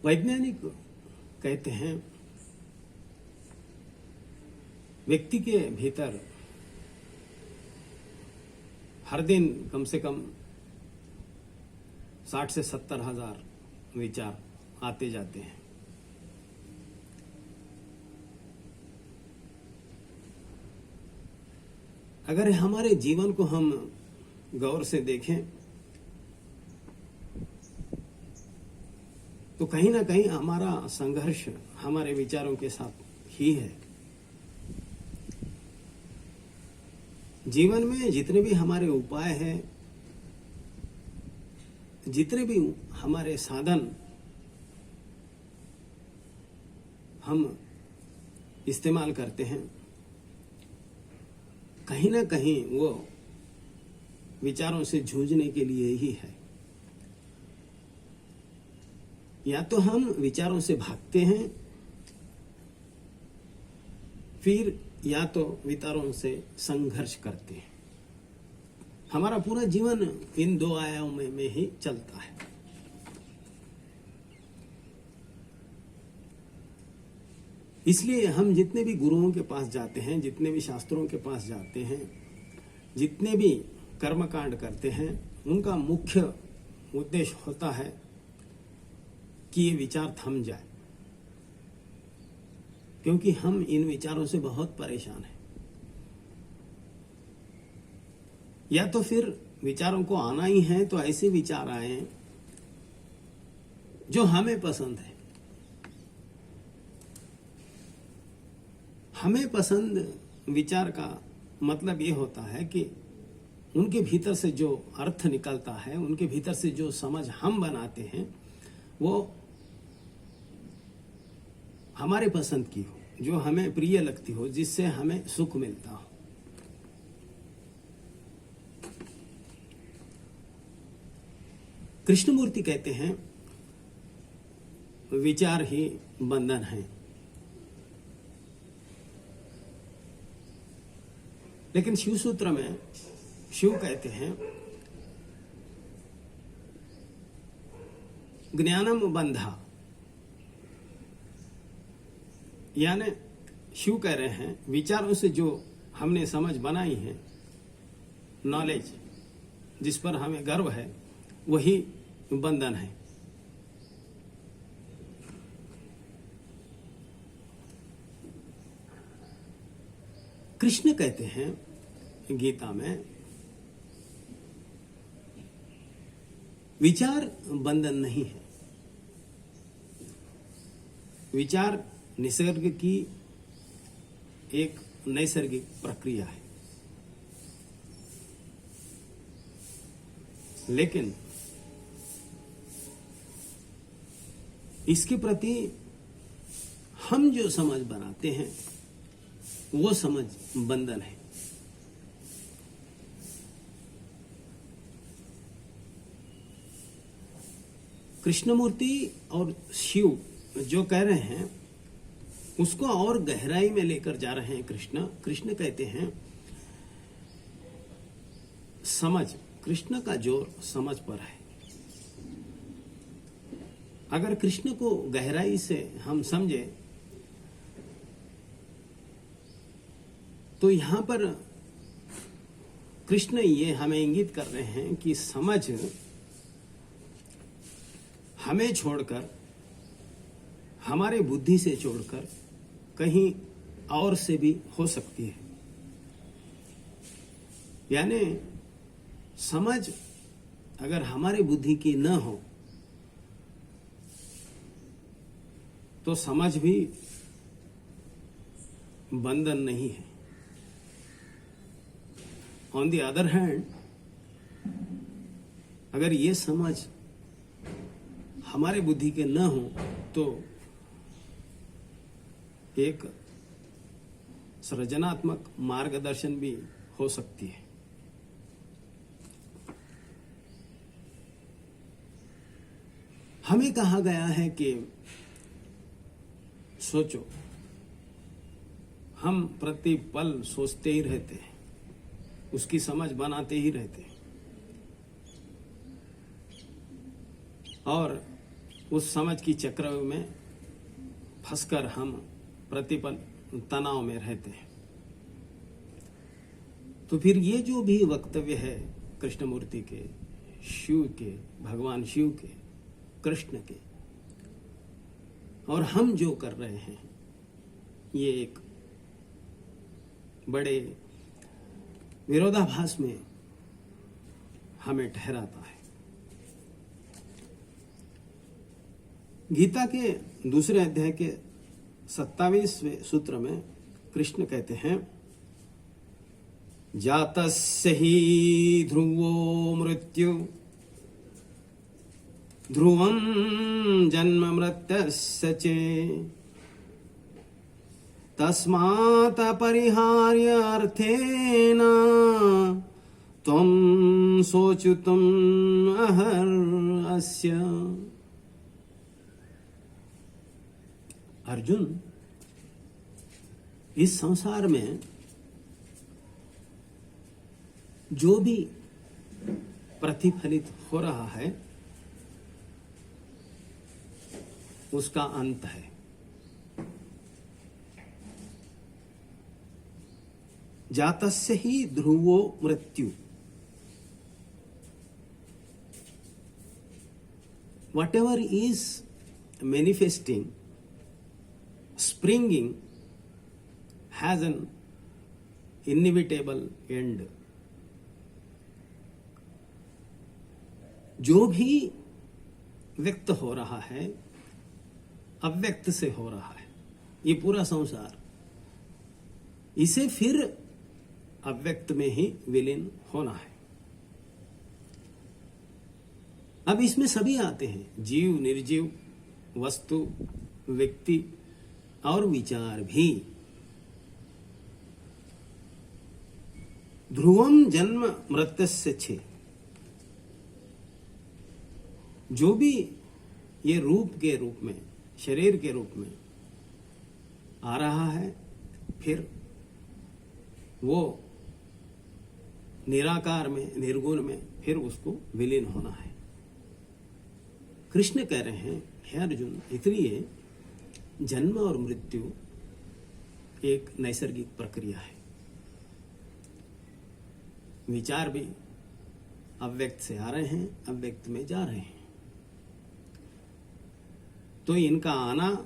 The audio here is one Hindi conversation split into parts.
वैज्ञानिक कहते हैं व्यक्ति के भीतर हर दिन कम से कम 60 से 70 हजार विचार आते जाते हैं। अगर हमारे जीवन को हम गौर से देखें तो कहीं ना कहीं हमारा संघर्ष हमारे विचारों के साथ ही है। जीवन में जितने भी हमारे उपाय हैं, जितने भी हमारे साधन हम इस्तेमाल करते हैं, कहीं ना कहीं वो विचारों से जूझने के लिए ही है। या तो हम विचारों से भागते हैं, फिर या तो विचारों से संघर्ष करते हैं। हमारा पूरा जीवन इन दो आयामों में ही चलता है। इसलिए हम जितने भी गुरुओं के पास जाते हैं, जितने भी शास्त्रों के पास जाते हैं, जितने भी कर्मकांड करते हैं, उनका मुख्य उद्देश्य होता है कि ये विचार थम जाए, क्योंकि हम इन विचारों से बहुत परेशान हैं। या तो फिर विचारों को आना ही है तो ऐसे विचार आए जो हमें पसंद है। हमें पसंद विचार का मतलब ये होता है कि उनके भीतर से जो अर्थ निकलता है, उनके भीतर से जो समझ हम बनाते हैं, वो हमारे पसंद की हो, जो हमें प्रिय लगती हो, जिससे हमें सुख मिलता हो। कृष्णमूर्ति कहते हैं विचार ही बंधन है। लेकिन शिव सूत्र में शिव कहते हैं ज्ञानम बंधा, यानी शिव कह रहे हैं विचारों से जो हमने समझ बनाई है, नॉलेज जिस पर हमें गर्व है, वही बंधन है। कृष्ण कहते हैं गीता में विचार बंधन नहीं है। विचार निसर्ग की एक नैसर्गिक प्रक्रिया है, लेकिन इसके प्रति हम जो समझ बनाते हैं वो समझ बंधन है। कृष्णमूर्ति और शिव जो कह रहे हैं उसको और गहराई में लेकर जा रहे हैं। कृष्ण कहते हैं समझ, कृष्ण का जोर समझ पर है। अगर कृष्ण को गहराई से हम समझे तो यहां पर कृष्ण ये हमें इंगित कर रहे हैं कि समझ हमें छोड़कर, हमारे बुद्धि से छोड़कर कहीं और से भी हो सकती है। यानी समझ अगर हमारे बुद्धि की न हो तो समझ भी बंधन नहीं है। ऑन द अदर हैंड, अगर ये समझ हमारे बुद्धि के न हो तो एक सृजनात्मक मार्गदर्शन भी हो सकती है। हमें कहा गया है कि सोचो, हम प्रति पल सोचते ही रहते हैं, उसकी समझ बनाते ही रहते हैं, और उस समझ की चक्रव्यूह में फंसकर हम प्रतिपल तनाव में रहते हैं। तो फिर ये जो भी वक्तव्य है कृष्णमूर्ति के, शिव के, भगवान शिव के, कृष्ण के, और हम जो कर रहे हैं, ये एक बड़े विरोधाभास में हमें ठहराता है। गीता के दूसरे अध्याय के 27वें सूत्र में कृष्ण कहते हैं, जातस्य हि ध्रुवो मृत्यु ध्रुवं जन्म मृत्यस्य च तस्मात् अपरिहार्य अर्थेन त्वं शोचितुम् अर्हस्य। अर्जुन, इस संसार में जो भी प्रतिफलित हो रहा है उसका अंत है। जातस्य ही ध्रुवो मृत्यु। Whatever is manifesting, springing, has an inevitable end. जो भी व्यक्त हो रहा है अव्यक्त से हो रहा है, ये पूरा संसार, इसे फिर अव्यक्त में ही विलीन होना है। अब इसमें सभी आते हैं, जीव, निर्जीव, वस्तु, व्यक्ति और विचार भी। ध्रुवम जन्म मृत्यस्य च, जो भी ये रूप के रूप में, शरीर के रूप में आ रहा है, फिर वो निराकार में, निर्गुण में फिर उसको विलीन होना है। कृष्ण कह रहे हैं, हे अर्जुन, इसलिए जन्म और मृत्यु एक नैसर्गिक प्रक्रिया है। विचार भी अव्यक्त से आ रहे हैं, अव्यक्त में जा रहे हैं, तो इनका आना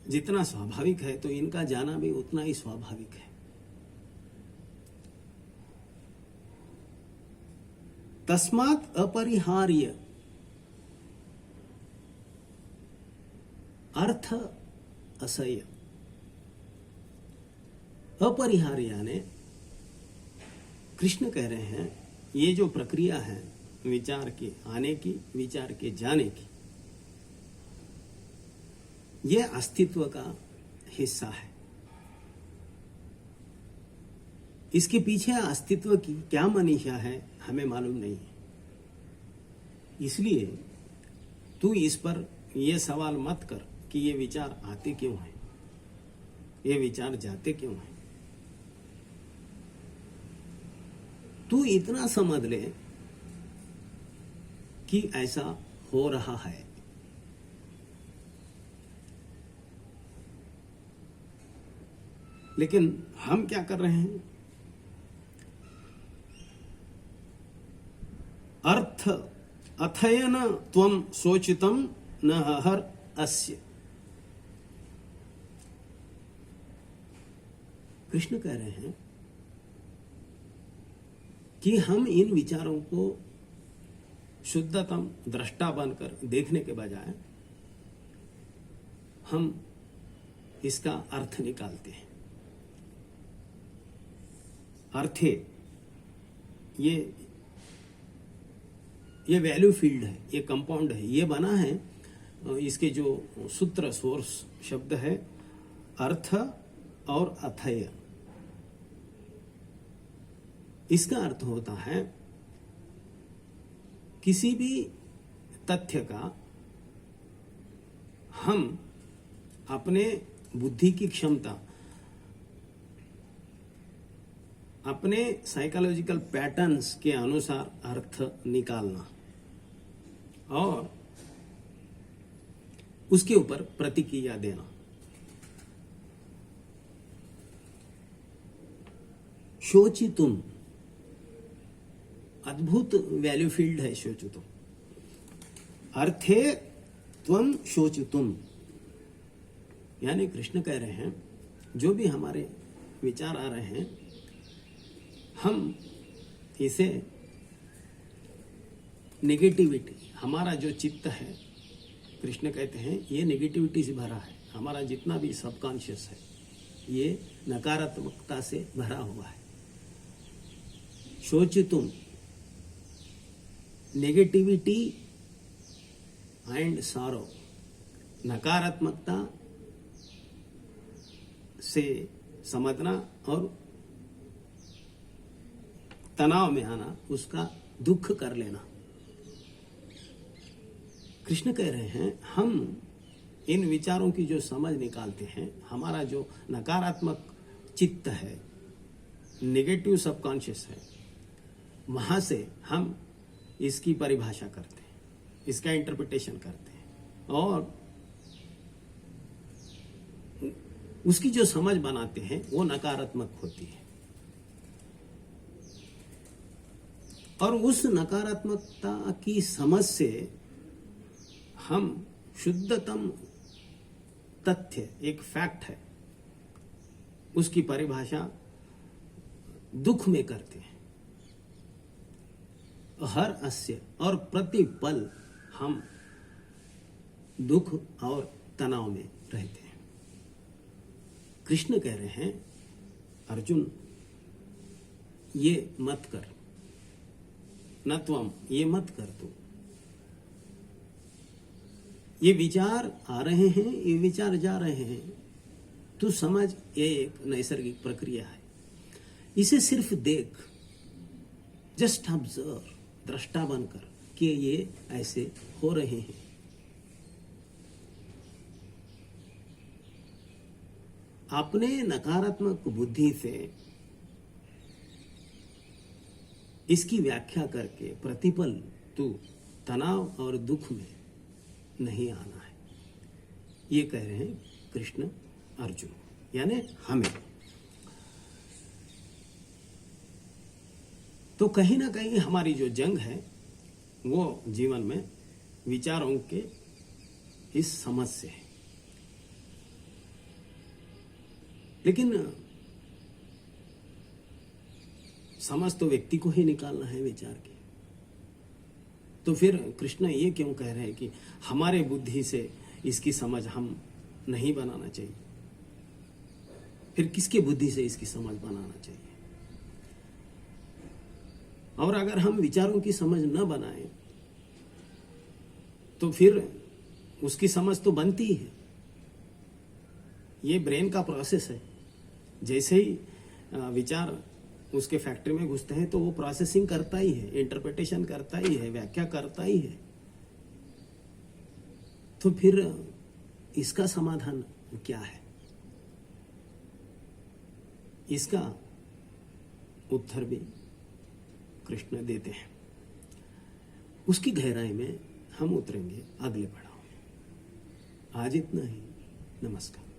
जितना स्वाभाविक है तो इनका जाना भी उतना ही स्वाभाविक है। तस्मात् अपरिहार्य, अर्थ असह्य, अपरिहार्य यानी कृष्ण कह रहे हैं ये जो प्रक्रिया है विचार के आने की, विचार के जाने की, ये अस्तित्व का हिस्सा है। इसके पीछे अस्तित्व की क्या मनीषा है हमें मालूम नहीं है। इसलिए तू इस पर यह सवाल मत कर कि ये विचार आते क्यों हैं, ये विचार जाते क्यों हैं। तू इतना समझ ले कि ऐसा हो रहा है। लेकिन हम क्या कर रहे हैं, अर्थ अथयन त्वं शोचितम न हर अस्य। कृष्ण कह रहे हैं कि हम इन विचारों को शुद्धतम दृष्टा बनकर देखने के बजाय हम इसका अर्थ निकालते हैं। अर्थे ये वैल्यू फील्ड है, ये कंपाउंड है, ये बना है। इसके जो सूत्र सोर्स शब्द है अर्थ और अथय, इसका अर्थ होता है किसी भी तथ्य का हम अपने बुद्धि की क्षमता, अपने साइकोलॉजिकल पैटर्न्स के अनुसार अर्थ निकालना, और उसके ऊपर प्रतिक्रिया देना। शोचितुम, अद्भुत वैल्यू फील्ड है शोचितुम। अर्थे त्वम शोचितुम, यानी कृष्ण कह रहे हैं जो भी हमारे विचार आ रहे हैं हम इसे नेगेटिविटी, हमारा जो चित्त है, कृष्ण कहते हैं ये नेगेटिविटी से भरा है, हमारा जितना भी सबकॉन्शियस है ये नकारात्मकता से भरा हुआ है। शोचितुम, नेगेटिविटी एंड सॉरो, नकारात्मकता से समझना और तनाव में आना, उसका दुख कर लेना। कृष्ण कह रहे हैं हम इन विचारों की जो समझ निकालते हैं, हमारा जो नकारात्मक चित्त है, नेगेटिव सबकॉन्शियस है, वहां से हम इसकी परिभाषा करते हैं, इसका इंटरप्रिटेशन करते हैं और उसकी जो समझ बनाते हैं वो नकारात्मक होती है। और उस नकारात्मकता की समझ से हम शुद्धतम तथ्य, एक फैक्ट है, उसकी परिभाषा दुख में करते हैं। हर अस्य, और प्रति पल हम दुख और तनाव में रहते हैं। कृष्ण कह रहे हैं अर्जुन ये मत कर, न त्वम, ये मत कर तू। ये विचार आ रहे हैं, ये विचार जा रहे हैं, तू समझ ये एक नैसर्गिक प्रक्रिया है, इसे सिर्फ देख, जस्ट ऑब्जर्व, दृष्टा बनकर कि ये ऐसे हो रहे हैं। अपने नकारात्मक बुद्धि से इसकी व्याख्या करके प्रतिपल तू तनाव और दुख में नहीं आना है, ये कह रहे हैं कृष्ण अर्जुन, यानी हमें। तो कहीं ना कहीं हमारी जो जंग है वो जीवन में विचारों के इस समझ से है। लेकिन समझ तो व्यक्ति को ही निकालना है विचार की। तो फिर कृष्ण ये क्यों कह रहे हैं कि हमारे बुद्धि से इसकी समझ हम नहीं बनाना चाहिए? फिर किसके बुद्धि से इसकी समझ बनाना चाहिए? और अगर हम विचारों की समझ न बनाएं तो फिर उसकी समझ तो बनती ही है। ये ब्रेन का प्रोसेस है। जैसे ही विचार उसके फैक्ट्री में घुसते हैं तो वो प्रोसेसिंग करता ही है, इंटरप्रिटेशन करता ही है, व्याख्या करता ही है। तो फिर इसका समाधान क्या है? इसका उत्तर भी कृष्ण देते हैं। उसकी गहराई में हम उतरेंगे अगले पड़ाव में। आज इतना ही। नमस्कार।